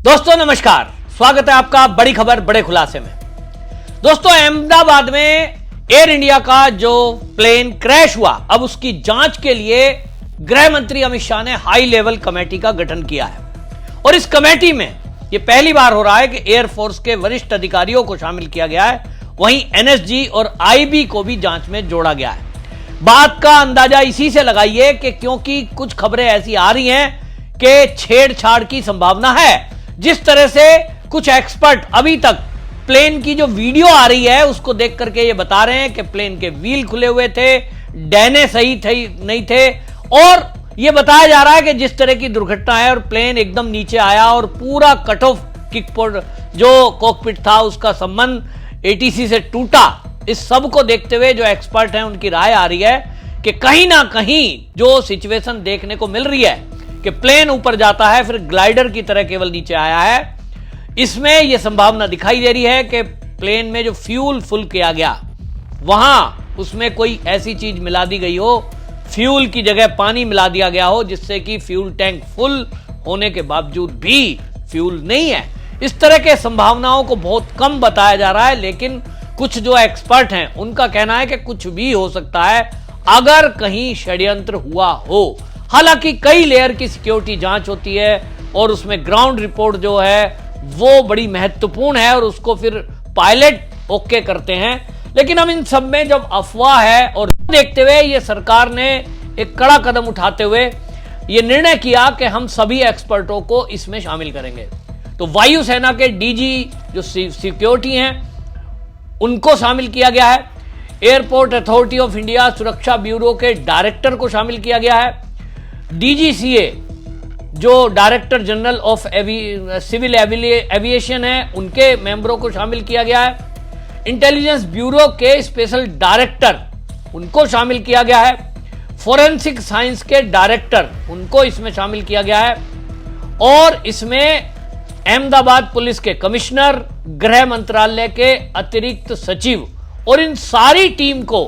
दोस्तों नमस्कार, स्वागत है आपका बड़ी खबर बड़े खुलासे में। दोस्तों अहमदाबाद में एयर इंडिया का जो प्लेन क्रैश हुआ, अब उसकी जांच के लिए गृह मंत्री अमित शाह ने हाई लेवल कमेटी का गठन किया है। और इस कमेटी में यह पहली बार हो रहा है कि एयरफोर्स के वरिष्ठ अधिकारियों को शामिल किया गया है, वहीं एनएसजी और आईबी को भी जांच में जोड़ा गया है। बात का अंदाजा इसी से लगाइए कि क्योंकि कुछ खबरें ऐसी आ रही हैं कि छेड़छाड़ की संभावना है। जिस तरह से कुछ एक्सपर्ट अभी तक प्लेन की जो वीडियो आ रही है उसको देख करके ये बता रहे हैं कि प्लेन के व्हील खुले हुए थे, डैने सही थे नहीं थे, और ये बताया जा रहा है कि जिस तरह की दुर्घटना है और प्लेन एकदम नीचे आया और पूरा कट ऑफ किकपोर्ट जो कॉकपिट था उसका संबंध एटीसी से टूटा। इस सब को देखते हुए जो एक्सपर्ट हैं उनकी राय आ रही है कि कहीं ना कहीं जो सिचुएशन देखने को मिल रही है कि प्लेन ऊपर जाता है फिर ग्लाइडर की तरह केवल नीचे आया है, इसमें यह संभावना दिखाई दे रही है कि प्लेन में जो फ्यूल फुल किया गया वहां उसमें कोई ऐसी चीज मिला दी गई हो, फ्यूल की जगह पानी मिला दिया गया हो, जिससे कि फ्यूल टैंक फुल होने के बावजूद भी फ्यूल नहीं है। इस तरह के संभावनाओं को बहुत कम बताया जा रहा है, लेकिन कुछ जो एक्सपर्ट हैं उनका कहना है कि कुछ भी हो सकता है अगर कहीं षड्यंत्र हुआ हो। हालांकि कई लेयर की सिक्योरिटी जांच होती है और उसमें ग्राउंड रिपोर्ट जो है वो बड़ी महत्वपूर्ण है और उसको फिर पायलट ओके करते हैं। लेकिन अब इन सब में जब अफवाह है और देखते हुए ये सरकार ने एक कड़ा कदम उठाते हुए ये निर्णय किया कि हम सभी एक्सपर्टों को इसमें शामिल करेंगे। तो वायुसेना के डीजी जो सिक्योरिटी हैं उनको शामिल किया गया है, एयरपोर्ट अथॉरिटी ऑफ इंडिया सुरक्षा ब्यूरो के डायरेक्टर को शामिल किया गया है, डीजीसीए जो director general of civil aviation है उनके मेंबरों को शामिल किया गया है, इंटेलिजेंस ब्यूरो के स्पेशल डायरेक्टर उनको शामिल किया गया है, फोरेंसिक साइंस के डायरेक्टर उनको इसमें शामिल किया गया है, और इसमें अहमदाबाद पुलिस के कमिश्नर, गृह मंत्रालय के अतिरिक्त सचिव और इन सारी टीम को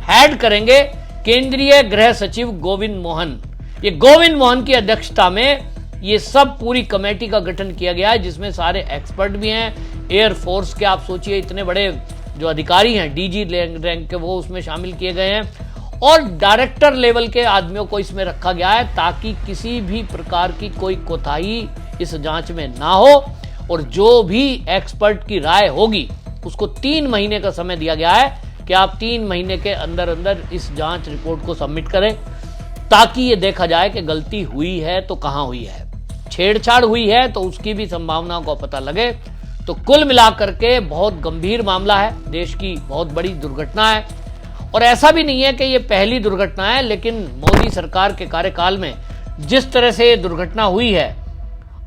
हेड करेंगे केंद्रीय गृह सचिव गोविंद मोहन। ये गोविंद मोहन की अध्यक्षता में ये सब पूरी कमेटी का गठन किया गया है, जिसमें सारे एक्सपर्ट भी हैं। एयरफोर्स के आप सोचिए इतने बड़े जो अधिकारी हैं डीजी रैंक के वो उसमें शामिल किए गए हैं और डायरेक्टर लेवल के आदमियों को इसमें रखा गया है ताकि किसी भी प्रकार की कोई कोताही इस जांच में ना हो। और जो भी एक्सपर्ट की राय होगी उसको 3 महीने का समय दिया गया है कि आप 3 महीने के अंदर अंदर इस जांच रिपोर्ट को सबमिट करें ताकि ये देखा जाए कि गलती हुई है तो कहां हुई है, छेड़छाड़ हुई है तो उसकी भी संभावनाओं का पता लगे। तो कुल मिलाकर के बहुत गंभीर मामला है, देश की बहुत बड़ी दुर्घटना है। और ऐसा भी नहीं है कि ये पहली दुर्घटना है, लेकिन मोदी सरकार के कार्यकाल में जिस तरह से ये दुर्घटना हुई है,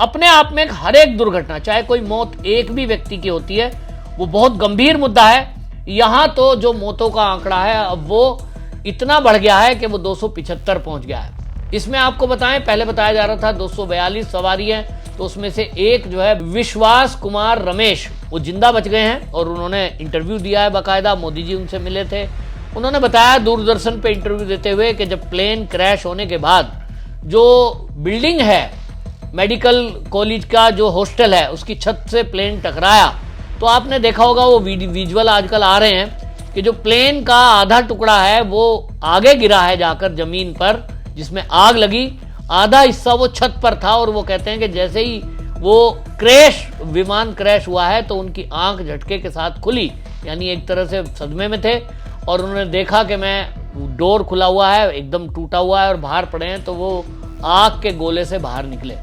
अपने आप में हर एक दुर्घटना, चाहे कोई मौत एक भी व्यक्ति की होती है, वो बहुत गंभीर मुद्दा है। यहां तो जो मौतों का आंकड़ा है अब वो इतना बढ़ गया है कि वो 275 पहुंच गया है। इसमें आपको बताएं, पहले बताया जा रहा था 242 सवारी हैं, तो उसमें से एक जो है विश्वास कुमार रमेश वो जिंदा बच गए हैं और उन्होंने इंटरव्यू दिया है बाकायदा, मोदी जी उनसे मिले थे। उन्होंने बताया दूरदर्शन पे इंटरव्यू देते हुए कि जब प्लेन क्रैश होने के बाद जो बिल्डिंग है मेडिकल कॉलेज का जो हॉस्टल है उसकी छत से प्लेन टकराया, तो आपने देखा होगा वो विजुअल आजकल आ रहे हैं कि जो प्लेन का आधा टुकड़ा है वो आगे गिरा है जाकर जमीन पर, जिसमें आग लगी, आधा हिस्सा वो छत पर था। और वो कहते हैं कि जैसे ही वो विमान क्रैश हुआ है तो उनकी आंख झटके के साथ खुली, यानी एक तरह से सदमे में थे और उन्होंने देखा कि मैं डोर खुला हुआ है, एकदम टूटा हुआ है और बाहर पड़े हैं, तो वो आग के गोले से बाहर निकले।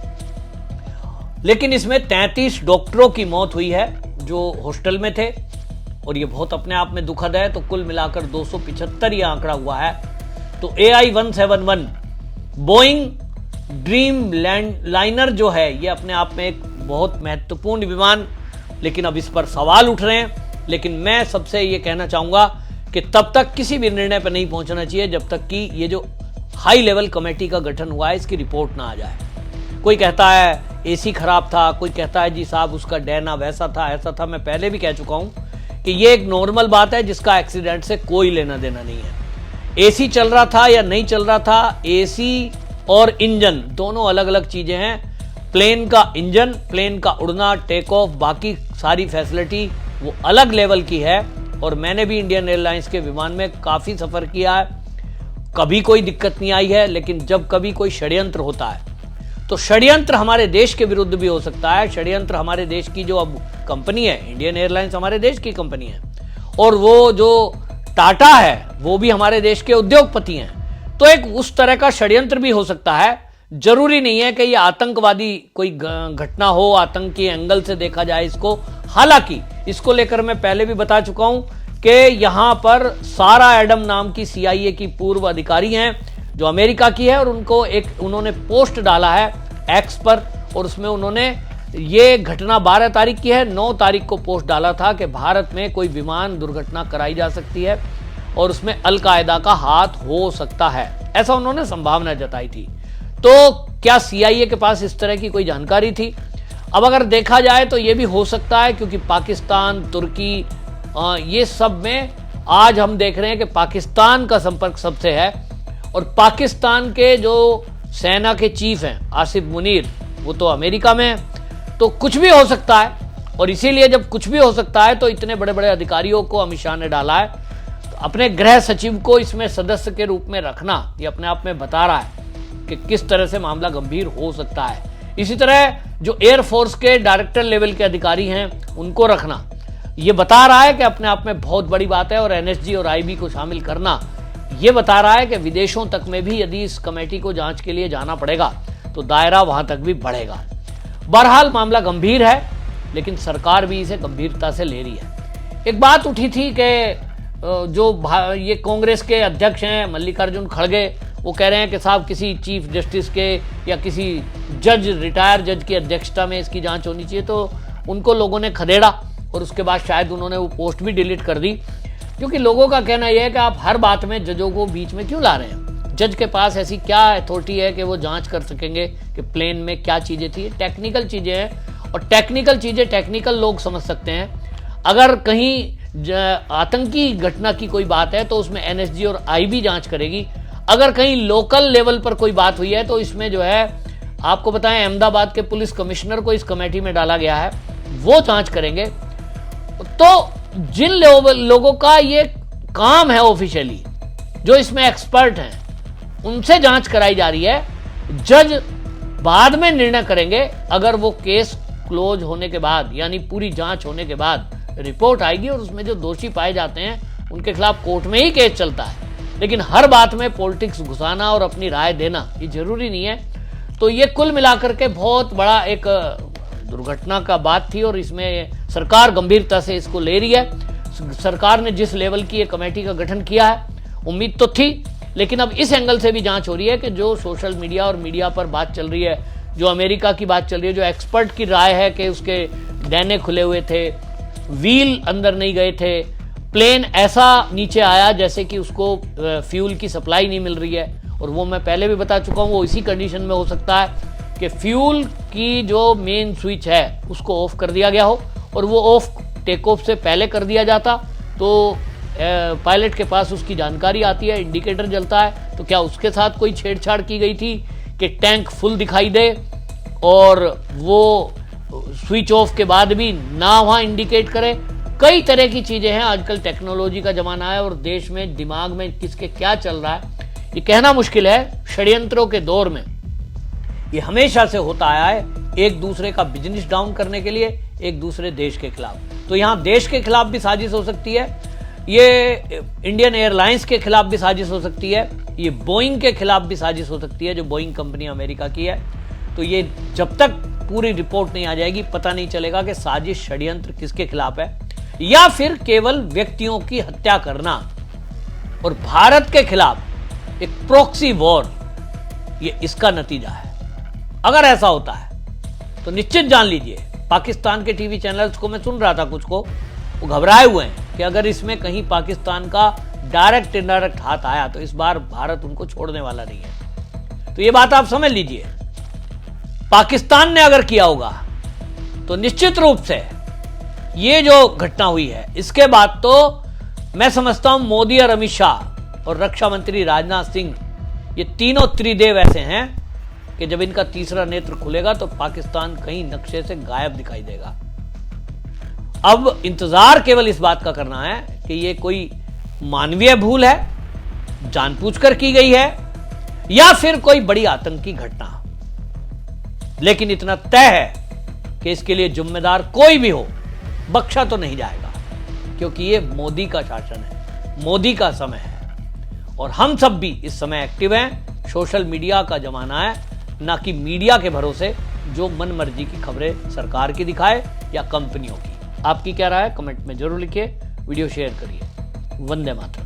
लेकिन इसमें 33 डॉक्टरों की मौत हुई है जो हॉस्टल में थे और ये बहुत अपने आप में दुखद है। तो कुल मिलाकर 275 ये आंकड़ा हुआ है। तो AI-171 बोइंग ड्रीम लाइनर जो है ये अपने आप में एक बहुत महत्वपूर्ण विमान, लेकिन अब इस पर सवाल उठ रहे हैं। लेकिन मैं सबसे ये कहना चाहूंगा कि तब तक किसी भी निर्णय पर नहीं पहुंचना चाहिए जब तक कि ये जो हाई लेवल कमेटी का गठन हुआ है इसकी रिपोर्ट ना आ जाए। कोई कहता है एसी खराब था, कोई कहता है जी साहब उसका डैना वैसा था ऐसा था। मैं पहले भी कह चुका हूं कि ये एक नॉर्मल बात है जिसका एक्सीडेंट से कोई लेना देना नहीं है। एसी चल रहा था या नहीं चल रहा था, एसी और इंजन दोनों अलग अलग चीजें हैं। प्लेन का इंजन, प्लेन का उड़ना, टेक ऑफ, बाकी सारी फैसिलिटी वो अलग लेवल की है। और मैंने भी इंडियन एयरलाइंस के विमान में काफ़ी सफ़र किया है, कभी कोई दिक्कत नहीं आई है। लेकिन जब कभी कोई षड्यंत्र होता है तो षड्यंत्र हमारे देश के विरुद्ध भी हो सकता है। षड्यंत्र हमारे देश की जो अब कंपनी है, इंडियन एयरलाइंस हमारे देश की कंपनी है, और वो जो टाटा है वो भी हमारे देश के उद्योगपति हैं। तो एक उस तरह का षड्यंत्र भी हो सकता है। जरूरी नहीं है कि ये आतंकवादी कोई घटना हो, आतंकी एंगल से देखा जाए इसको। हालांकि इसको लेकर मैं पहले भी बता चुका हूं कि यहां पर सारा एडम नाम की CIA की पूर्व अधिकारी हैं जो अमेरिका की है, और उन्होंने पोस्ट डाला है एक्स पर, और उसमें उन्होंने ये घटना 12 तारीख की है, 9 तारीख को पोस्ट डाला था कि भारत में कोई विमान दुर्घटना कराई जा सकती है और उसमें अल-कायदा का हाथ हो सकता है, ऐसा उन्होंने संभावना जताई थी। तो क्या CIA के पास इस तरह की कोई जानकारी थी? अब अगर देखा जाए तो ये भी हो सकता है, क्योंकि पाकिस्तान, तुर्की, ये सब में आज हम देख रहे हैं कि पाकिस्तान का संपर्क सबसे है, और पाकिस्तान के जो सेना के चीफ हैं आसिफ मुनीर, वो तो अमेरिका में है। तो कुछ भी हो सकता है, और इसीलिए जब कुछ भी हो सकता है तो इतने बड़े बड़े अधिकारियों को अमित शाह ने डाला है। तो अपने गृह सचिव को इसमें सदस्य के रूप में रखना, ये अपने आप में बता रहा है कि किस तरह से मामला गंभीर हो सकता है। इसी तरह जो एयरफोर्स के डायरेक्टर लेवल के अधिकारी हैं उनको रखना, ये बता रहा है कि अपने आप में बहुत बड़ी बात है। और NSG और IB को शामिल करना, ये बता रहा है कि विदेशों तक में भी यदि इस कमेटी को जांच के लिए जाना पड़ेगा तो दायरा वहां तक भी बढ़ेगा। बहरहाल मामला गंभीर है, लेकिन सरकार भी इसे गंभीरता से ले रही है। एक बात उठी थी कि जो ये कांग्रेस के अध्यक्ष हैं मल्लिकार्जुन खड़गे, वो कह रहे हैं कि साहब किसी चीफ जस्टिस के या किसी रिटायर जज की अध्यक्षता में इसकी जांच होनी चाहिए। तो उनको लोगों ने खदेड़ा, और उसके बाद शायद उन्होंने वो पोस्ट भी डिलीट कर दी, क्योंकि लोगों का कहना यह है कि आप हर बात में जजों को बीच में क्यों ला रहे हैं। जज के पास ऐसी क्या अथॉरिटी है कि वो जांच कर सकेंगे कि प्लेन में क्या चीज़ें थी। टेक्निकल चीज़ें हैं, और टेक्निकल चीज़ें टेक्निकल लोग समझ सकते हैं। अगर कहीं आतंकी घटना की कोई बात है तो उसमें NSG और IB जांच करेगी। अगर कहीं लोकल लेवल पर कोई बात हुई है तो इसमें जो है, आपको बताएं, अहमदाबाद के पुलिस कमिश्नर को इस कमेटी में डाला गया है, वो जांच करेंगे। तो जिन लोगों का ये काम है ऑफिशियली, जो इसमें एक्सपर्ट हैं, उनसे जांच कराई जा रही है। जज बाद में निर्णय करेंगे। अगर वो केस क्लोज होने के बाद, यानी पूरी जांच होने के बाद रिपोर्ट आएगी, और उसमें जो दोषी पाए जाते हैं उनके खिलाफ कोर्ट में ही केस चलता है। लेकिन हर बात में पॉलिटिक्स घुसाना और अपनी राय देना ये जरूरी नहीं है। तो ये कुल मिलाकर के बहुत बड़ा एक दुर्घटना का बात थी, और इसमें सरकार गंभीरता से इसको ले रही है। सरकार ने जिस लेवल की एक कमेटी का गठन किया है, उम्मीद तो थी, लेकिन अब इस एंगल से भी जांच हो रही है कि जो सोशल मीडिया और मीडिया पर बात चल रही है, जो अमेरिका की बात चल रही है, जो एक्सपर्ट की राय है कि उसके डैने खुले हुए थे, व्हील अंदर नहीं गए थे, प्लेन ऐसा नीचे आया जैसे कि उसको फ्यूल की सप्लाई नहीं मिल रही है। और वो मैं पहले भी बता चुका हूँ, वो इसी कंडीशन में हो सकता है कि फ्यूल की जो मेन स्विच है उसको ऑफ कर दिया गया हो, और वो ऑफ टेक ऑफ से पहले कर दिया जाता तो पायलट के पास उसकी जानकारी आती है, इंडिकेटर जलता है। तो क्या उसके साथ कोई छेड़छाड़ की गई थी कि टैंक फुल दिखाई दे और वो स्विच ऑफ के बाद भी ना वहाँ इंडिकेट करे? कई तरह की चीज़ें हैं। आजकल टेक्नोलॉजी का ज़माना है, और देश में दिमाग में किसके क्या चल रहा है ये कहना मुश्किल है। षड्यंत्रों के दौर में ये हमेशा से होता आया है, एक दूसरे का बिजनेस डाउन करने के लिए, एक दूसरे देश के खिलाफ। तो यहाँ देश के खिलाफ भी साजिश हो सकती है, ये इंडियन एयरलाइंस के खिलाफ भी साजिश हो सकती है, ये बोइंग के खिलाफ भी साजिश हो सकती है, जो बोइंग कंपनी अमेरिका की है। तो ये जब तक पूरी रिपोर्ट नहीं आ जाएगी, पता नहीं चलेगा कि साजिश, षड्यंत्र किसके खिलाफ है, या फिर केवल व्यक्तियों की हत्या करना और भारत के खिलाफ एक प्रॉक्सी वॉर, ये इसका नतीजा है। अगर ऐसा होता है तो निश्चित जान लीजिए, पाकिस्तान के टीवी चैनल्स को मैं सुन रहा था, कुछ को वो घबराए हुए हैं कि अगर इसमें कहीं पाकिस्तान का डायरेक्ट इनडायरेक्ट हाथ आया तो इस बार भारत उनको छोड़ने वाला नहीं है। तो ये बात आप समझ लीजिए, पाकिस्तान ने अगर किया होगा तो निश्चित रूप से ये जो घटना हुई है, इसके बाद तो मैं समझता हूं मोदी और अमित शाह और रक्षा मंत्री राजनाथ सिंह, ये तीनों त्रिदेव ऐसे हैं कि जब इनका तीसरा नेत्र खुलेगा तो पाकिस्तान कहीं नक्शे से गायब दिखाई देगा। अब इंतजार केवल इस बात का करना है कि ये कोई मानवीय भूल है, जानबूझकर की गई है, या फिर कोई बड़ी आतंकी घटना। लेकिन इतना तय है कि इसके लिए जिम्मेदार कोई भी हो, बख्शा तो नहीं जाएगा, क्योंकि ये मोदी का शासन है, मोदी का समय है। और हम सब भी इस समय एक्टिव हैं। सोशल मीडिया का जमाना है, ना कि मीडिया के भरोसे जो मनमर्जी की खबरें सरकार की दिखाए या कंपनियों की। आपकी क्या राय है कमेंट में जरूर लिखिए, वीडियो शेयर करिए। वंदे मातरम।